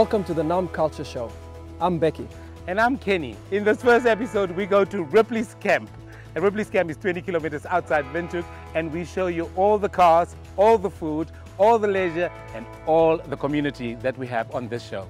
Welcome to the Nam Culcha Show. I'm Becky. And I'm Kenny. In this first episode, we go to Ripley's camp. And Ripley's camp is 20 kilometers outside Windhoek, and we show you all the cars, all the food, all the leisure, and all the community that we have on this show.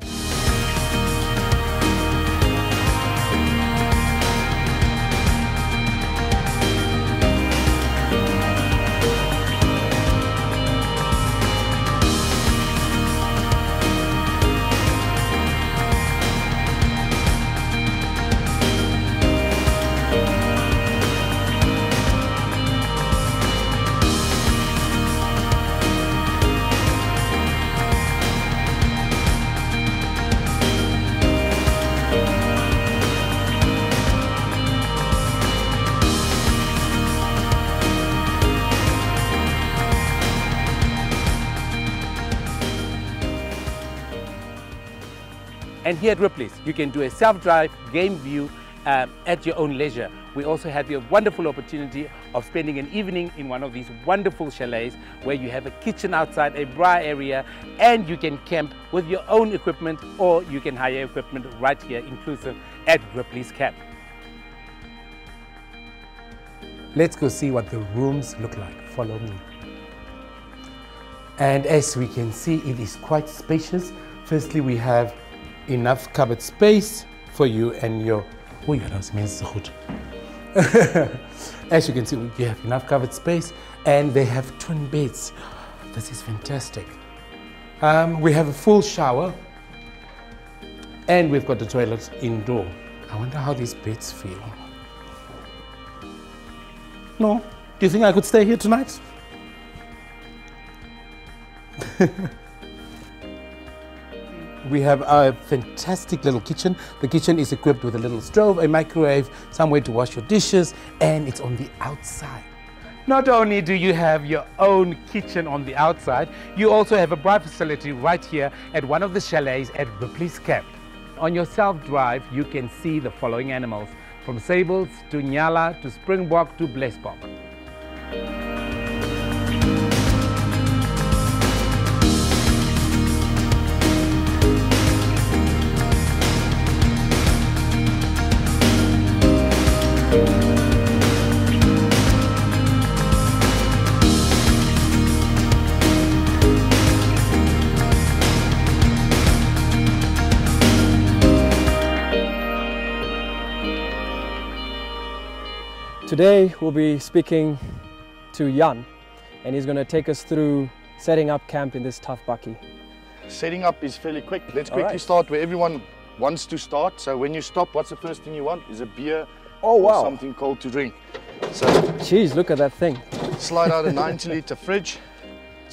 And here at Ripley's, you can do a self-drive game view at your own leisure. We also have the wonderful opportunity of spending an evening in one of these wonderful chalets where you have a kitchen outside, a bar area, and you can camp with your own equipment, or you can hire equipment right here, inclusive at Ripley's camp. Let's go see what the rooms look like. Follow me. And as we can see, it is quite spacious. Firstly, we have enough cupboard space for you and your... Oh, yeah, that means good. As you can see, you have enough cupboard space, and they have twin beds. This is fantastic. We have a full shower, and we've got the toilet indoor. I wonder how these beds feel. No? Do you think I could stay here tonight? We have a fantastic little kitchen. The kitchen is equipped with a little stove, a microwave, somewhere to wash your dishes, and it's on the outside. Not only do you have your own kitchen on the outside, you also have a bar facility right here at one of the chalets at Ripley's camp. On your self-drive, you can see the following animals, from sables to nyala to springbok to blesbok. Today we'll be speaking to Jan, and he's going to take us through setting up camp in this tough bakkie. Setting up is fairly quick. Let's quickly start where everyone wants to start. So when you stop, what's the first thing you want? Is a beer or something cold to drink. So jeez, look at that thing. Slide out a 90-litre fridge,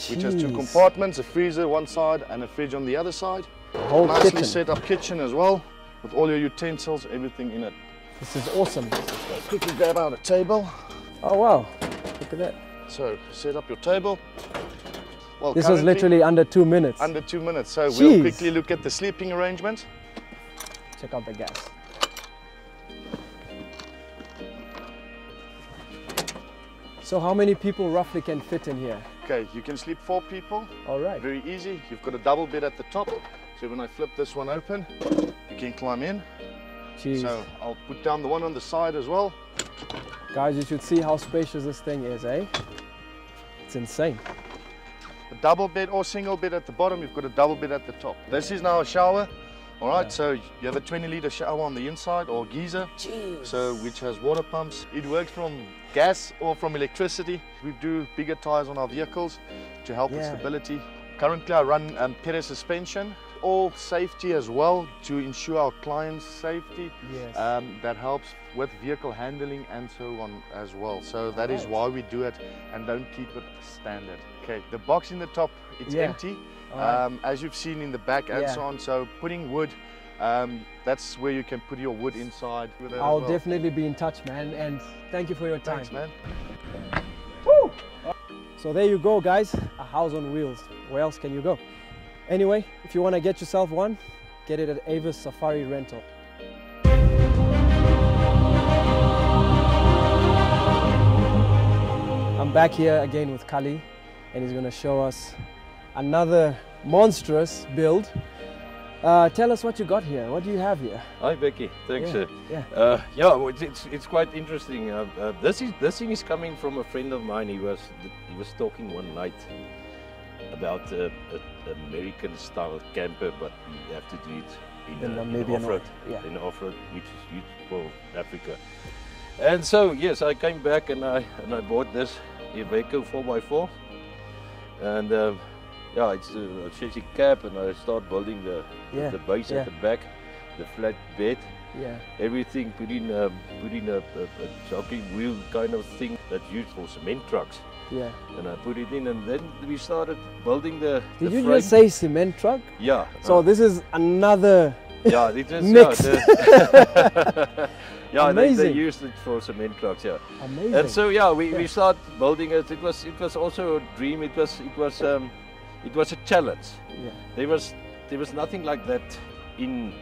which has 2 compartments, a freezer one side and a fridge on the other side. Whole Nicely kitchen. set up kitchen as well, with all your utensils, everything in it. This is awesome. Let's quickly grab out a table. Oh wow, look at that. So set up your table. Well, this was literally under 2 minutes. Under 2 minutes. So we'll quickly look at the sleeping arrangement. Check out the gas. So how many people roughly can fit in here? Okay, you can sleep 4 people. All right. Very easy. You've got a double bed at the top. So when I flip this one open, you can climb in. Jeez. So I'll put down the one on the side as well. Guys, you should see how spacious this thing is, eh? It's insane. A double bed or single bed at the bottom, you've got a double bed at the top. This is now a shower. All right, so you have a 20-litre shower on the inside, or geyser. Jeez. So which has water pumps. It works from gas or from electricity. We do bigger tires on our vehicles to help with stability. Currently I run pedal suspension. All safety as well, to ensure our clients' safety. Yes. That helps with vehicle handling and so on as well. So that is why we do it and don't keep it standard. Okay, the box in the top, it's empty. As you've seen in the back and so on. So putting wood, that's where you can put your wood inside. I'll definitely be in touch, man, and thank you for your time. Thanks, man. Woo! So there you go, guys, a house on wheels. Where else can you go? Anyway, if you want to get yourself one, get it at Avis Safari Rental. I'm back here again with Kali, and he's going to show us another monstrous build. Tell us what you got here. What do you have here? Hi Becky, thanks. Yeah. Yeah, well, it's quite interesting. This thing is coming from a friend of mine. He was talking one night about an American style camper, but we have to do it in Namibian off-road. Yeah. In off-road, which is used for Africa. And so yes, I came back and I bought this Iveco 4x4, and yeah, it's a chassis cab, and I start building the base at the back, the flat bed. Yeah. Everything put in a jockey wheel kind of thing that's used for cement trucks. Yeah. And I put it in, and then we started building the. Did the you frame. just say cement truck? Yeah. So this is another. Yeah, it is. mix. Yeah, Amazing. they used it for cement trucks. Yeah. Amazing. And so yeah, we started building it. It was also a dream. It was a challenge. Yeah. There was nothing like that in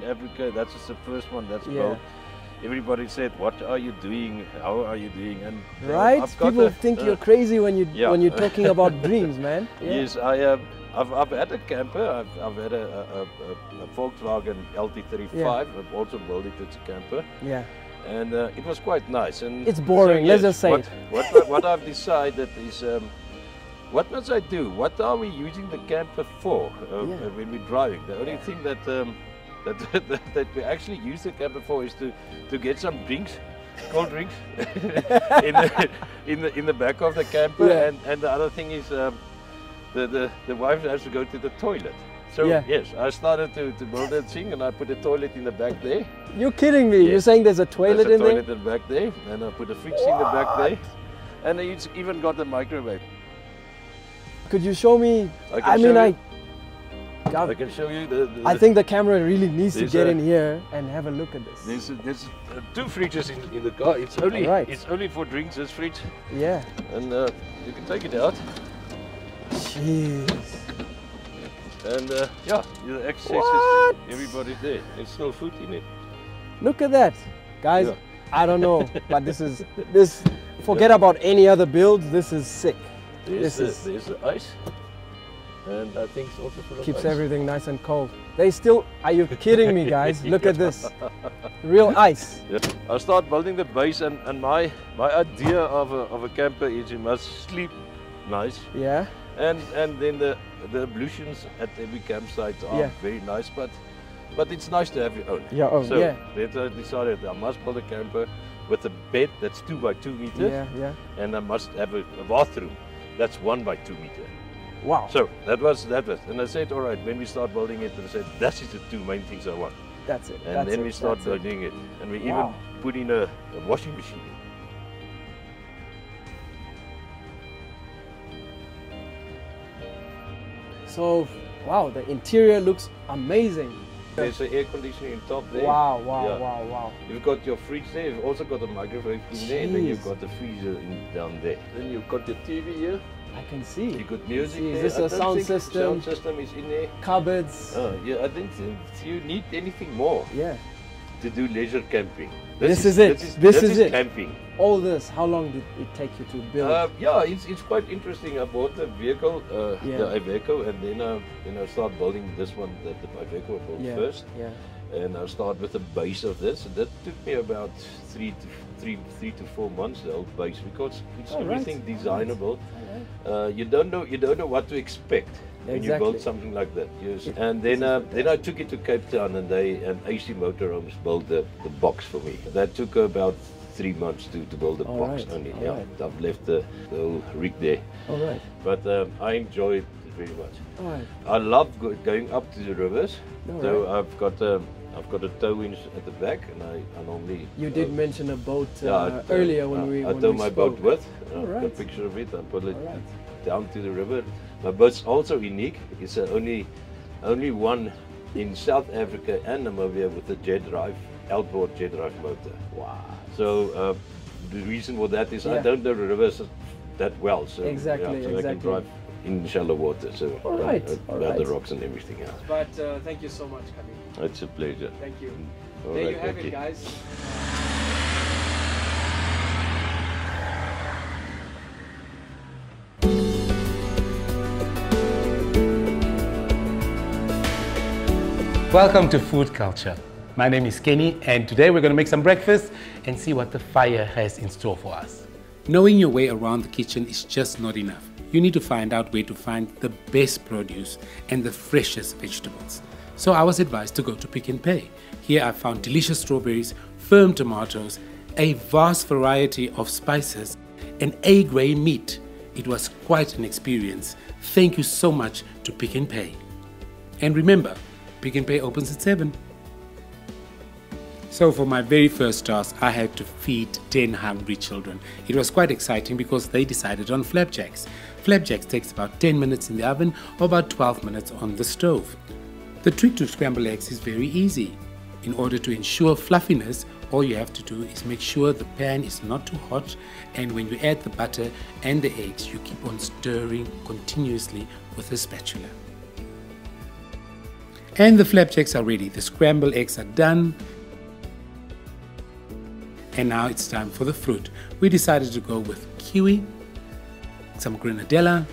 Africa. That was the first one that's built. Everybody said, "What are you doing? How are you doing?" And right, people think you're crazy when you're talking about dreams, man. Yeah. Yes, I've had a camper. I've had a Volkswagen LT35. Yeah. I've also built it as a camper. Yeah. And it was quite nice. And it's boring. So, Let's just say it. What I've decided is. What must I do? What are we using the camper for when we're driving? The only thing that that we actually use the camper for is to get some drinks, cold drinks, in the back of the camper. Yeah. And the other thing is the wife has to go to the toilet. So yes, I started to build that thing, and I put a toilet in the back there. You're kidding me? Yes. You're saying there's a toilet in there? There's a toilet in the back there, and I put a fridge in the back there, and it's even got a microwave. Could you show me? I can show you I think the camera really needs to get in here and have a look at this. There's two fridges in the car. It's only for drinks, this fridge. Yeah. And you can take it out. Jeez. And yeah, the access is everybody's there. There's still food in it. Look at that, guys. Yeah. I don't know, but this. Forget about any other builds. This is sick. There's the ice, and I think it's also full of keeps ice. Everything nice and cold. They still, are you kidding me, guys? Look at this, real ice. Yeah. I start building the base, and my idea of a camper is you must sleep nice. Yeah. And then the ablutions at every campsite are very nice, but it's nice to have your own. Your own. So I decided I must build a camper with a bed that's 2 by 2 meters. Yeah. And I must have a bathroom that's 1 by 2 meters. Wow. So that was, and I said, all right, when we start building it, I said, that is the 2 main things I want. That's it. And then we start building it. And we even put in a washing machine. So, wow, the interior looks amazing. There's an air conditioner in top there. Wow. You've got your fridge there, you've also got a microwave in there, and then you've got the freezer down there. Then you've got your TV here. I can see. You've got music there. Is this a sound system? Sound system is in there. Cupboards. Yeah, I think you need anything more. Yeah. To do leisure camping. This is it. This is it. Camping. All this, how long did it take you to build? Yeah, it's quite interesting. I bought the vehicle, the Iveco, and then I start building this one, the Iveco I built first. Yeah. And I start with the base of this, and that took me about 3 to 4 months, the whole base, because it's everything designable. You don't know what to expect. When you build something like that, yes. And then I took it to Cape Town, and AC Motorhomes built the box for me. That took about 3 months to build the box only. I've left the whole rig there. But I enjoy it very much. I love going up to the rivers. So I've got a tow winch at the back, and I normally. You did mention a boat earlier when we spoke. I tow my boat with. I've got a picture of it. I put it down to the river. My boat's also unique. It's only one in South Africa and Namibia with a jet drive, outboard jet drive motor. Wow. So the reason for that is I don't know the rivers that well. So, so I can drive in shallow water. So about the rocks and everything else. But thank you so much, Khalid. It's a pleasure. Thank you. There you have it, guys. Welcome to Food Culture. My name is Kenny, and today we're going to make some breakfast and see what the fire has in store for us. Knowing your way around the kitchen is just not enough. You need to find out where to find the best produce and the freshest vegetables. So I was advised to go to Pick n Pay. Here I found delicious strawberries, firm tomatoes, a vast variety of spices, and A-grade meat. It was quite an experience. Thank you so much to Pick n Pay. And remember, Pick n Pay opens at 7. So for my very first task, I had to feed 10 hungry children. It was quite exciting because they decided on flapjacks. Flapjacks takes about 10 minutes in the oven or about 12 minutes on the stove. The trick to scramble eggs is very easy. In order to ensure fluffiness, all you have to do is make sure the pan is not too hot, and when you add the butter and the eggs, you keep on stirring continuously with a spatula. And the flapjacks are ready. The scrambled eggs are done. And now it's time for the fruit. We decided to go with kiwi, some grenadella,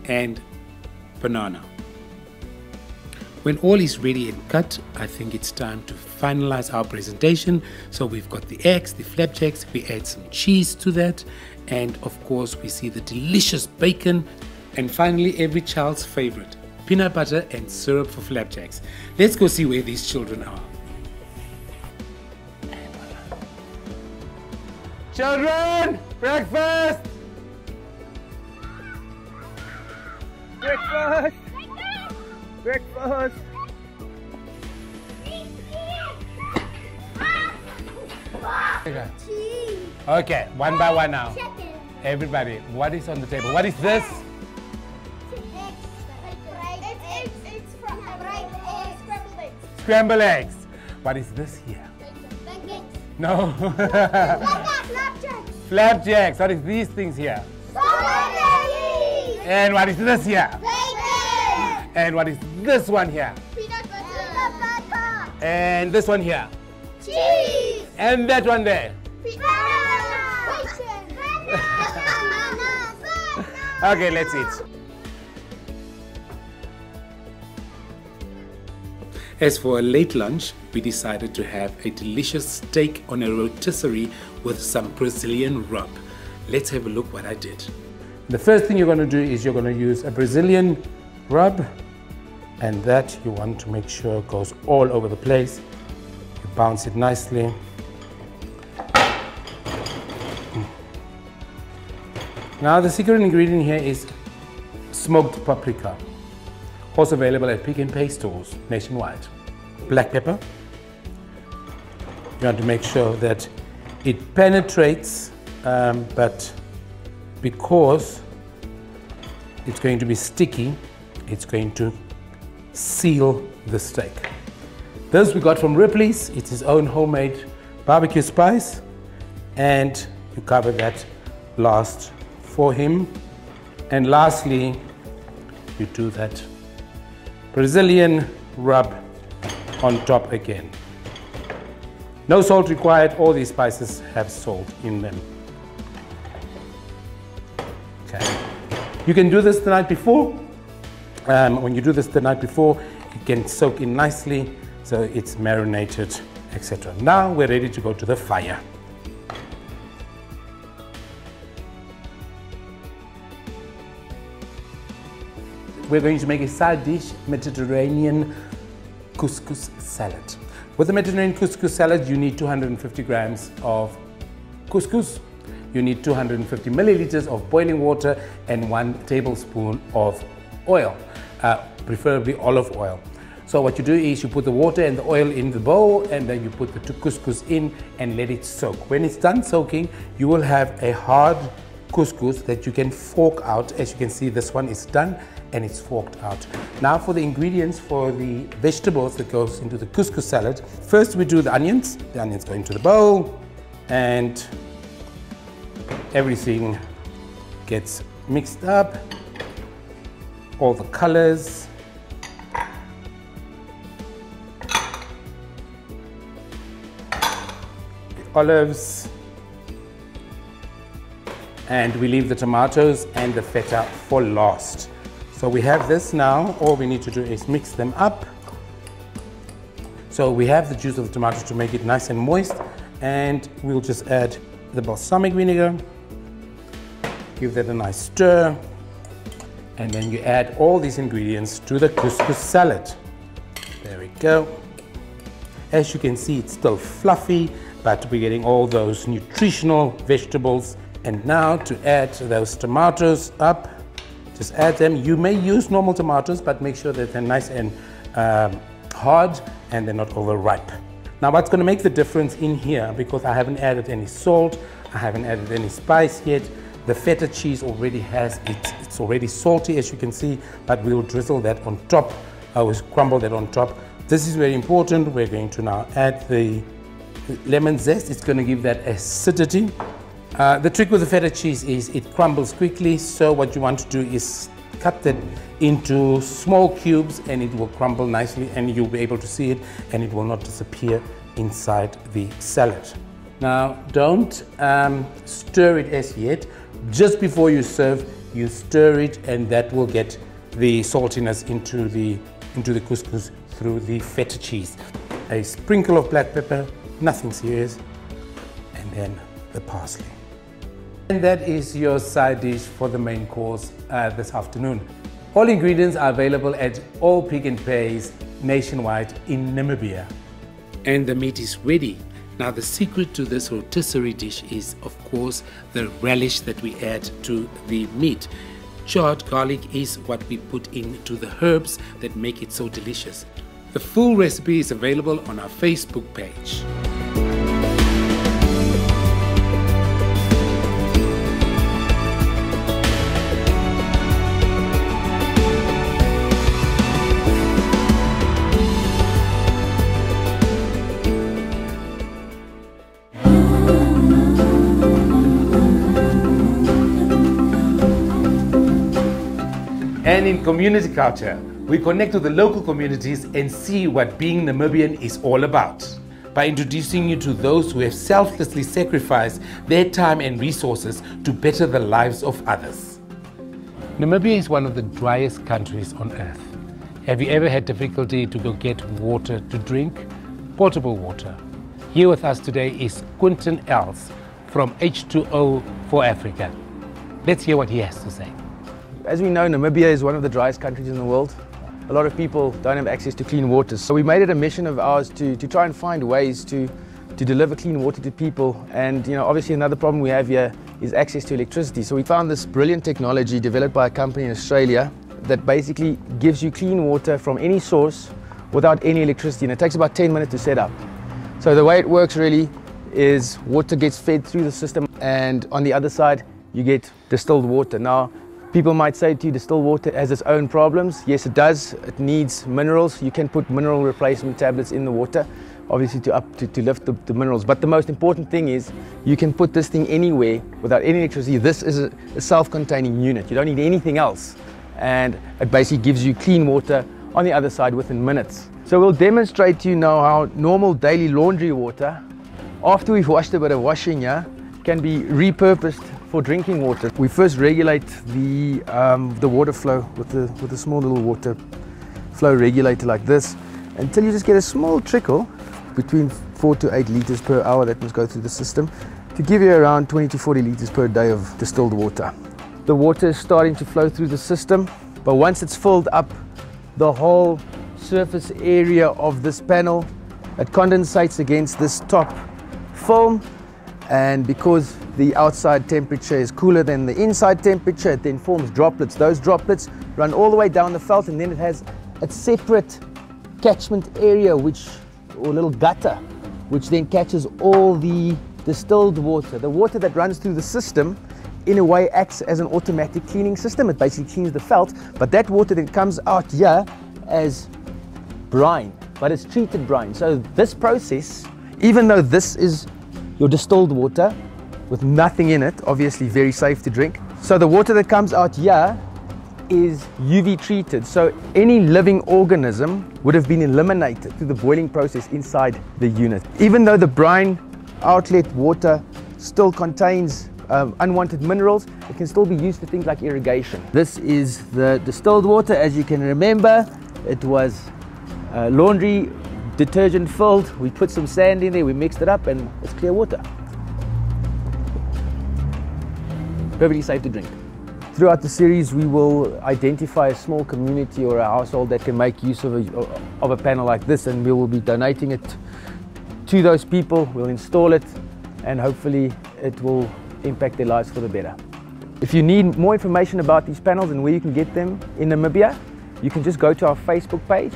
and banana. When all is ready and cut, I think it's time to finalize our presentation. So we've got the eggs, the flapjacks, we add some cheese to that, and of course we see the delicious bacon, and finally every child's favorite, peanut butter and syrup for flapjacks. Let's go see where these children are. Children, breakfast! Breakfast! Breakfast! Okay, one by one now. Everybody, what is on the table? What is this? It's scrambled eggs. Scrambled eggs. What is this here? No. Flapjacks. Flapjacks. What is these things here? Strawberries. And what is this here? Bacon. And what is this one here? Peanut butter. And this one here? Cheese. And that one there? Okay, let's eat. As for a late lunch, we decided to have a delicious steak on a rotisserie with some Brazilian rub. Let's have a look what I did. The first thing you're going to do is you're going to use a Brazilian rub, and that you want to make sure goes all over the place. You bounce it nicely. Now the secret ingredient here is smoked paprika, also available at Pick n Pay stores nationwide. Black pepper. You want to make sure that it penetrates, but because it's going to be sticky, it's going to seal the steak. This we got from Ripley's. It's his own homemade barbecue spice, and you cover that last for him. And lastly, you do that Brazilian rub on top again. No salt required. All these spices have salt in them. Okay. You can do this the night before. When you do this the night before, it can soak in nicely, so it's marinated, etc. Now we're ready to go to the fire. We're going to make a side dish, Mediterranean couscous salad. With the Mediterranean couscous salad, you need 250 grams of couscous, you need 250 milliliters of boiling water, and 1 tablespoon of oil, preferably olive oil. So what you do is you put the water and the oil in the bowl, and then you put the couscous in and let it soak. When it's done soaking, you will have a hard couscous that you can fork out. As you can see, this one is done and it's forked out. Now for the ingredients for the vegetables that goes into the couscous salad. First we do the onions. The onions go into the bowl and everything gets mixed up. All the colors. The olives. And we leave the tomatoes and the feta for last. So we have this now. All we need to do is mix them up. So we have the juice of the tomatoes to make it nice and moist, and we'll just add the balsamic vinegar, give that a nice stir, and then you add all these ingredients to the couscous salad. There we go. As you can see, it's still fluffy, but we're getting all those nutritional vegetables. And now to add those tomatoes up, just add them. You may use normal tomatoes, but make sure that they're nice and hard and they're not overripe. Now what's going to make the difference in here, because I haven't added any salt, I haven't added any spice yet, the feta cheese already has it's already salty, as you can see, but we'll drizzle that on top. I will crumble that on top. This is very important. We're going to now add the lemon zest. It's going to give that acidity. The trick with the feta cheese is it crumbles quickly, so what you want to do is cut that into small cubes and it will crumble nicely and you'll be able to see it and it will not disappear inside the salad. Now don't stir it as yet. Just before you serve, you stir it and that will get the saltiness into the couscous through the feta cheese. A sprinkle of black pepper, nothing serious, and then the parsley. And that is your side dish for the main course this afternoon. All ingredients are available at all Pick n Pays nationwide in Namibia. And the meat is ready. Now the secret to this rotisserie dish is, of course, the relish that we add to the meat. Charred garlic is what we put into the herbs that make it so delicious. The full recipe is available on our Facebook page. And in community culture, we connect with the local communities and see what being Namibian is all about by introducing you to those who have selflessly sacrificed their time and resources to better the lives of others. Namibia is one of the driest countries on earth. Have you ever had difficulty to go get water to drink? Potable water. Here with us today is Quinton Els from H2O for Africa. Let's hear what he has to say. As we know, Namibia is one of the driest countries in the world. A lot of people don't have access to clean water. So we made it a mission of ours to try and find ways to deliver clean water to people. And obviously another problem we have here is access to electricity. So we found this brilliant technology developed by a company in Australia that basically gives you clean water from any source without any electricity. And it takes about 10 minutes to set up. So the way it works really is water gets fed through the system and on the other side you get distilled water. Now, people might say to you distilled water has its own problems. Yes, it does. It needs minerals. You can put mineral replacement tablets in the water, obviously to lift the minerals. But the most important thing is you can put this thing anywhere without any electricity. This is a self-containing unit. You don't need anything else. And it basically gives you clean water on the other side within minutes. So we'll demonstrate to you now how normal daily laundry water, after we've washed a bit of washing here, can be repurposed for drinking water. We first regulate the water flow with a small little water flow regulator like this until you just get a small trickle between 4 to 8 liters per hour that must go through the system to give you around 20 to 40 liters per day of distilled water. The water is starting to flow through the system, but once it's filled up the whole surface area of this panel, it condensates against this top film, and because the outside temperature is cooler than the inside temperature, it then forms droplets. Those droplets run all the way down the felt, and then it has a separate catchment area, or little gutter, which then catches all the distilled water. The water that runs through the system, in a way, acts as an automatic cleaning system. It basically cleans the felt, but that water then comes out here as brine, but it's treated brine. So this process, even though this is your distilled water with nothing in it, obviously very safe to drink. So the water that comes out here is UV treated. So any living organism would have been eliminated through the boiling process inside the unit. Even though the brine outlet water still contains unwanted minerals, it can still be used for things like irrigation. This is the distilled water. As you can remember, it was laundry detergent filled. We put some sand in there, we mixed it up, and it's clear water. Perfectly safe to drink. Throughout the series, we will identify a small community or a household that can make use of a panel like this, and we will be donating it to those people. We'll install it, and hopefully it will impact their lives for the better. If you need more information about these panels and where you can get them in Namibia, you can just go to our Facebook page,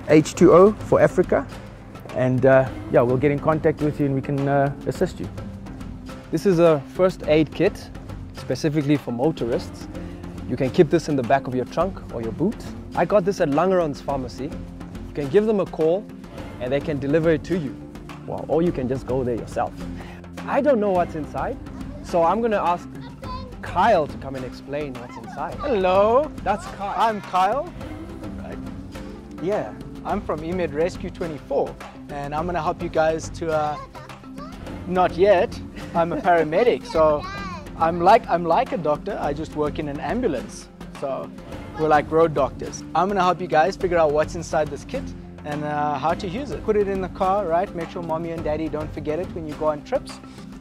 H2O for Africa, and yeah, we'll get in contact with you and we can assist you. This is a first aid kit specifically for motorists. You can keep this in the back of your trunk or your boot. I got this at Langeron's pharmacy. You can give them a call and they can deliver it to you. Well, or you can just go there yourself. I don't know what's inside, so I'm gonna ask Kyle to come and explain what's inside. Hello, That's Kyle. I'm Kyle. Right. Yeah, I'm from EMED Rescue 24, and I'm gonna help you guys to, not yet, I'm a paramedic, so I'm like a doctor, I just work in an ambulance. So we're like road doctors. I'm gonna help you guys figure out what's inside this kit and how to use it. Put it in the car, right? Make sure mommy and daddy don't forget it when you go on trips.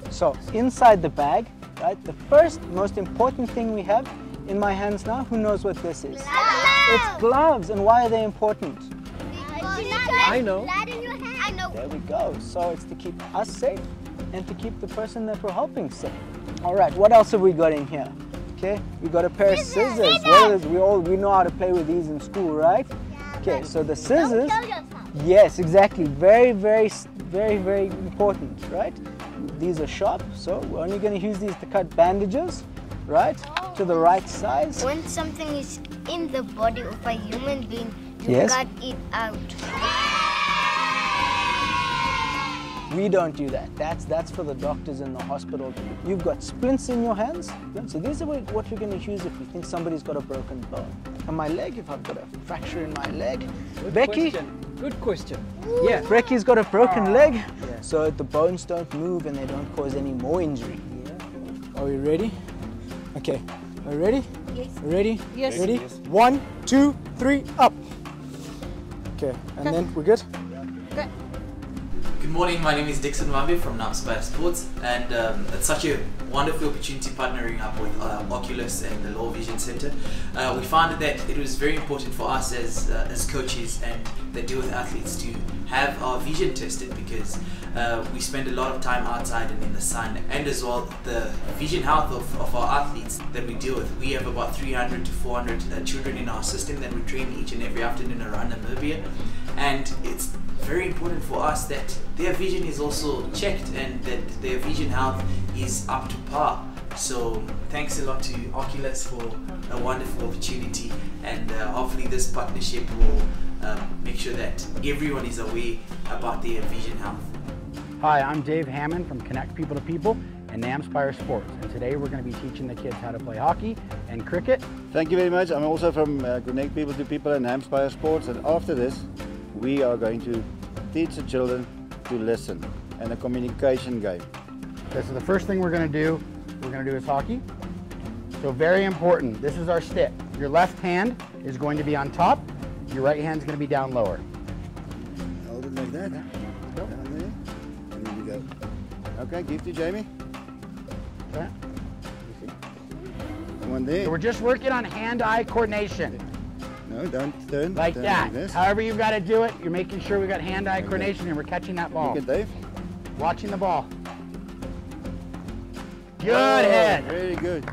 So inside the bag, right, the first most important thing we have in my hands now, who knows what this is? It's gloves. And why are they important? I know. I know. There we go. So it's to keep us safe and to keep the person that we're helping safe. All right, what else have we got in here? Okay, we got a pair of scissors. We know how to play with these in school, right? Okay, so the scissors. Yes, exactly. Very, very, very, very important, right? These are sharp, so we're only going to use these to cut bandages, right? To the right size. When something is in the body of a human being, you Yes. cut it out. We don't do that. That's for the doctors in the hospital. You've got splints in your hands. So these are what we're going to use if we think somebody's got a broken bone. And my leg, if I've got a fracture in my leg. Becky? Good question. Yeah, Becky's got a broken leg, Yeah. so the bones don't move and they don't cause any more injury. Are we ready? Okay, are we ready? Yes. Ready? Yes. Ready? 1, 2, 3, up. Okay, and then we're good? Good morning, my name is Dixon Wambe from Nam Culcha Sports, and it's such a wonderful opportunity partnering up with Oculus and the Law Vision Center. We found that it was very important for us as coaches and that deal with athletes to have our vision tested, because we spend a lot of time outside and in the sun, and as well the vision health of our athletes that we deal with. We have about 300 to 400 children in our system that we train each and every afternoon around Namibia, and it's very important for us that their vision is also checked and that their vision health is up to par. So thanks a lot to Oculus for a wonderful opportunity, and hopefully this partnership will make sure that everyone is aware about their vision health. Hi, I'm Dave Hammond from Connect People to People and Nam Culcha Sports, and today we're going to be teaching the kids how to play hockey and cricket. Thank you very much. I'm also from Connect People to People and Nam Culcha Sports, and after this we are going to teach the children to listen and a communication game. Okay, so the first thing we're going to do is hockey. So very important, this is our stick. Your left hand is going to be on top, your right hand is going to be down lower. Hold it like that. Go. Down there. And then you go. Okay, give to Jamie. Okay. One there. So we're just working on hand-eye coordination. No, don't turn. Like turn that. Like this. However you've got to do it, you're making sure we've got hand-eye coordination and we're catching that ball. Look at Dave. Watching the ball. Good hit. Very good.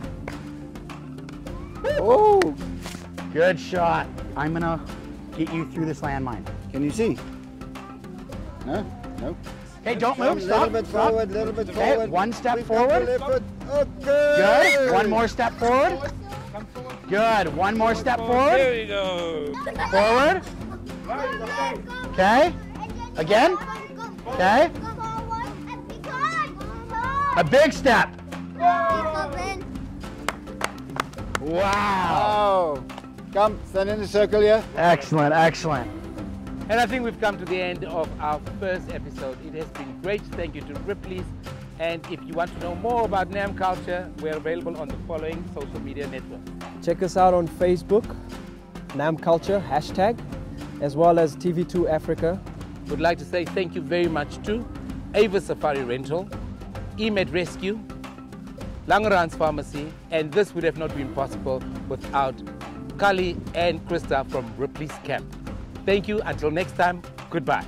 Oh, good shot. I'm gonna get you through this landmine. Can you see? No? No? Okay, don't move. A Stop. little bit Stop. forward, little bit Okay, forward. one step Lift up the forward. left foot. Okay. Good. One more step forward. Good. One more step forward. There we go. Forward. Okay. Again. Okay. A big step. Wow. Oh. Come, stand in the circle here. Excellent, excellent. And I think we've come to the end of our first episode. It has been great. Thank you to Ripley's. And if you want to know more about Nam Culcha, we're available on the following social media networks. Check us out on Facebook, Nam Culcha #, as well as TV2 Africa would like to say thank you very much to Ava Safari Rental, eMed Rescue, Langeran's Pharmacy, and this would have not been possible without Kali and Krista from Ripley's camp. Thank you. Until next time, goodbye.